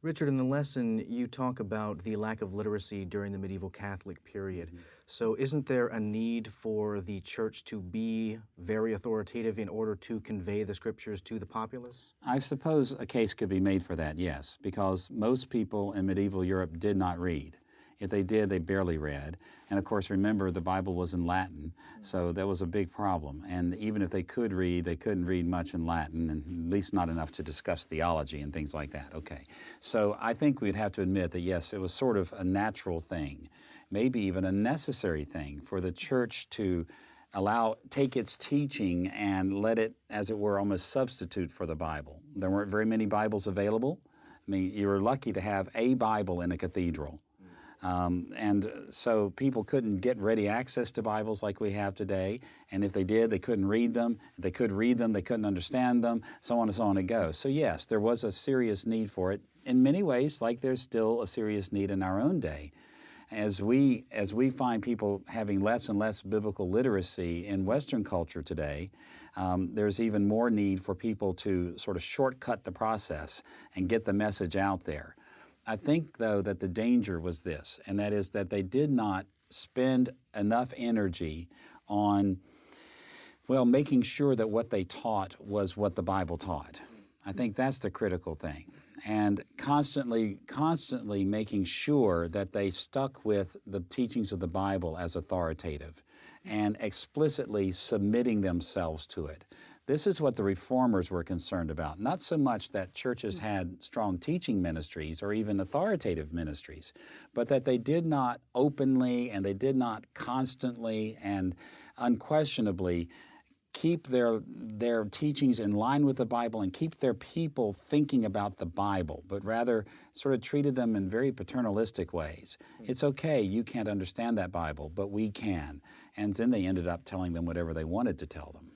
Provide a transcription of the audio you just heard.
Richard, in the lesson, you talk about the lack of literacy during the medieval Catholic period. So isn't there a need for the church to be very authoritative in order to convey the scriptures to the populace? I suppose a case could be made for that, yes, because most people in medieval Europe did not read. If they did, they barely read. And of course, remember, the Bible was in Latin, so that was a big problem. And even if they could read, they couldn't read much in Latin, and at least not enough to discuss theology and things like that. Okay. So I think we'd have to admit that, yes, it was sort of a natural thing, maybe even a necessary thing for the church to take its teaching and let it, as it were, almost substitute for the Bible. There weren't very many Bibles available. I mean, you were lucky to have a Bible in a cathedral. And so people couldn't get ready access to Bibles like we have today, and if they did, they couldn't read them. If they could read them, they couldn't understand them, so on and so on it goes. So yes, there was a serious need for it in many ways, like there's still a serious need in our own day. As we find people having less and less biblical literacy in Western culture today, there's even more need for people to sort of shortcut the process and get the message out there. I think, though, that the danger was this, and that is that they did not spend enough energy on, well, making sure that what they taught was what the Bible taught. I think that's the critical thing. And constantly making sure that they stuck with the teachings of the Bible as authoritative and explicitly submitting themselves to it. This is what the Reformers were concerned about. Not so much that churches had strong teaching ministries or even authoritative ministries, but that they did not openly and they did not constantly and unquestionably keep their teachings in line with the Bible and keep their people thinking about the Bible, but rather sort of treated them in very paternalistic ways. It's okay, you can't understand that Bible, but we can. And then they ended up telling them whatever they wanted to tell them.